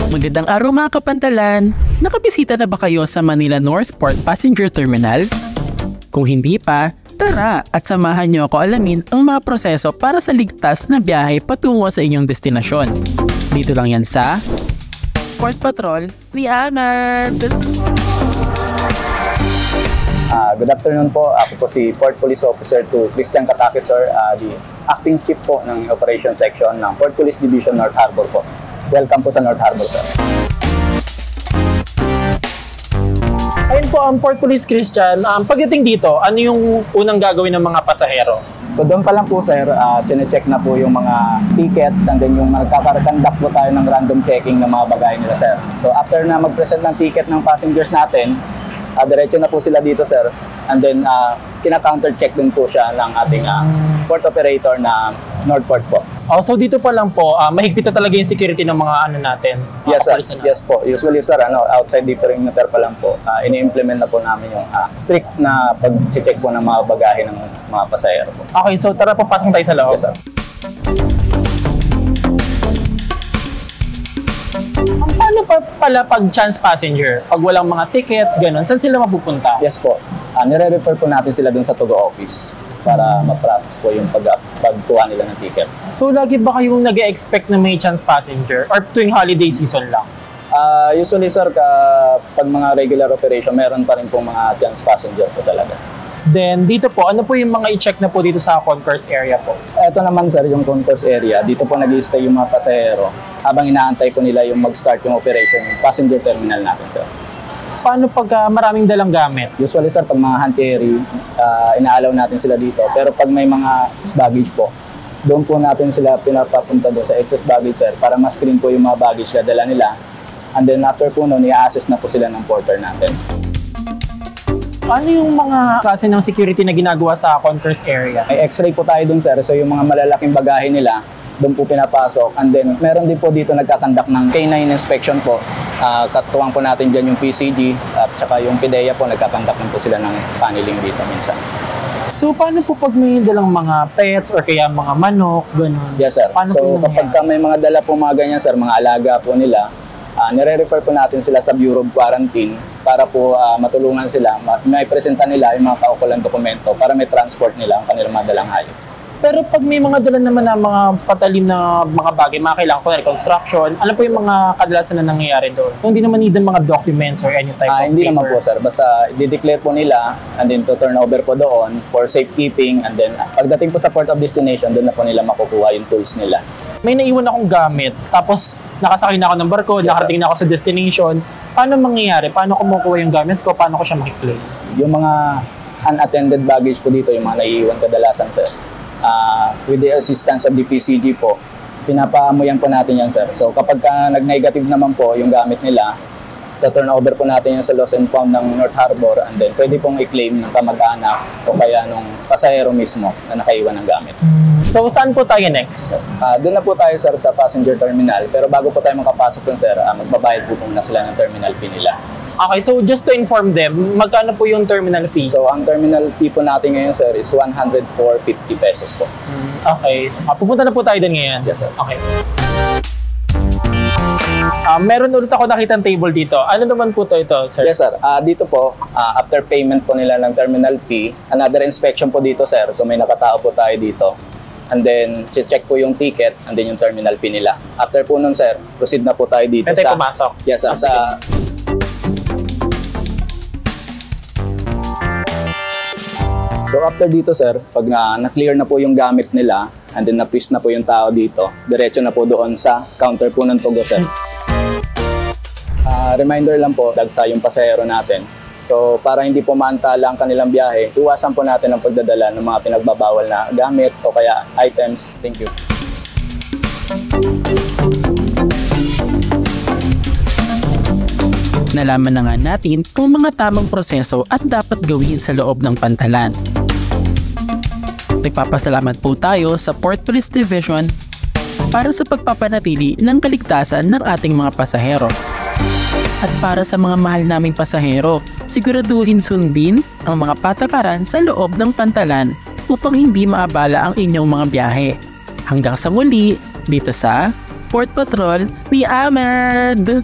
Magandang araw mga kapantalan! Nakabisita na ba kayo sa Manila Northport Passenger Terminal? Kung hindi pa, tara at samahan niyo ako alamin ang mga proseso para sa ligtas na biyahe patungo sa inyong destinasyon. Dito lang yan sa Port Patrol ni Anand! Good afternoon po. Ako po si Port Police Officer 2 Christian Katake, sir, the Acting Chief po ng Operation Section ng Port Police Division North Harbor po. Welcome po sa North Harbor, sir. Ayun po ang Port Police Christian. Pagdating dito, ano yung unang gagawin ng mga pasahero? So doon pa lang po, sir, chine-check na po yung mga ticket and then yung magkakakandak po tayo ng random checking ng mga bagay nila, sir. So after na mag-present ng ticket ng passengers natin, diretso na po sila dito, sir. And then kina-counter check din po siya ng ating port operator na Northport po. So dito pa lang po, mahigpit na talaga yung security ng mga natin. Yes, sir. Yes po. Usually, sir, outside the perimeter pa lang po, ini-implement na po namin yung strict na pag-check po ng mga bagahe ng mga pasahero po. Okay, so tara, papasok tayo sa loob. Yes, sir. Paano pa pala pag chance passenger? Pag walang mga ticket, ganun, saan sila mapupunta? Yes po. Nire-refer po natin sila dun sa Tugo Office para ma-process po yung pagkuha nila ng ticket. So lagi ba kayong nag-expect na may chance passenger or tuwing holiday season lang? Usually, sir, pag mga regular operation, meron pa rin po mga chance passenger po talaga. Then dito po, ano po yung mga i-check na po dito sa concourse area po? Ito naman, sir, yung concourse area. Dito po nag-i-stay yung mga pasahero habang inaantay po nila yung mag-start yung operation yung passenger terminal natin, sir. Paano pag maraming dalang gamit? Usually, sir, pag mga hand carry, inaalaw natin sila dito. Pero pag may mga baggage po, doon po natin sila pinapapunta doon sa excess baggage, sir, para ma-screen po yung mga baggage na dala nila. And then after po noon, i-assess na po sila ng porter natin. Ano yung mga klase ng security na ginagawa sa concourse area? May x-ray po tayo doon, sir. So yung mga malalaking bagahe nila, doon po pinapasok. And then meron din po dito nagkakandak ng K9 inspection po. Katuwang po natin dyan yung PCG at saka yung PIDEA po, nagkakandak din po sila ng paneling dito minsan. So paano po pag may dalang mga pets or kaya mga manok, gano'n? Yes, sir. Paano so kapag may mga dala po mga ganyan, sir, mga alaga po nila, nire-refer po natin sila sa Bureau of Quarantine para po matulungan sila, may presenta nila yung mga kaukulang dokumento para may transport nila ang kanilang mga dalang hayop. Pero pag may mga dala naman na mga patalim na mga bagay, mga kailangan ko na reconstruction, ano po yung mga kadalasan na nangyayari doon? Kung hindi naman need ng mga documents or any type of hindi paper? naman po, sir. Basta i-declare po nila and then to turn over po doon for safekeeping and then pagdating po sa port of destination, doon na po nila makukuha yung tools nila. May naiwan akong gamit, tapos nakasakay na ako ng barko, nakarating na ako sa destination. Paano mangyayari? Paano ko makukuha yung gamit ko? Paano ko siya makiklaim? Yung mga unattended baggage po dito, yung mga naiiwan kadalasan, sir. With the assistance of the PCG po, pinapaamuyan po natin yan, sir. So kapag nag-negative naman po yung gamit nila, turn over po natin yan sa lost and found ng North Harbor and then pwede pong i-claim ng kamag-anak o kaya nung pasahero mismo na nakaiwan ng gamit. So saan po tayo next? Doon na po tayo, sir, sa passenger terminal. Pero bago po tayo makapasok dun, sir, magbabayad po muna sila ng terminal fee nila. Okay, so just to inform them, magkano po yung terminal fee? So ang terminal fee po natin ngayon, sir, is 104.50 pesos po. Okay, so, pupunta na po tayo din ngayon. Yes, sir. Okay. Meron ulit ako nakitang table dito. Ano naman po ito, sir? Yes, sir. Dito po, after payment po nila ng terminal fee, another inspection po dito, sir. So may nakatao po tayo dito. And then, check po yung ticket and then yung terminal fee nila. After po nun, sir, proceed na po tayo dito Pwede tayo pumasok? Yes, sir. So after dito, sir, pag na-clear na po yung gamit nila and then na-freeze na po yung tao dito, diretso na po doon sa counter po ng Tugo, sir. Reminder lang po, dagsa yung pasahero natin. So para hindi po maantala ang kanilang biyahe, iwasan po natin ang pagdadala ng mga pinagbabawal na gamit o kaya items. Thank you. Nalaman na nga natin kung mga tamang proseso at dapat gawin sa loob ng pantalan. Nagpapasalamat po tayo sa Port Police Division para sa pagpapanatili ng kaligtasan ng ating mga pasahero. At para sa mga mahal naming pasahero, siguraduhin sundin ang mga patakaran sa loob ng pantalan upang hindi maabala ang inyong mga biyahe. Hanggang sa muli, dito sa Port Patrol ni Ahmed!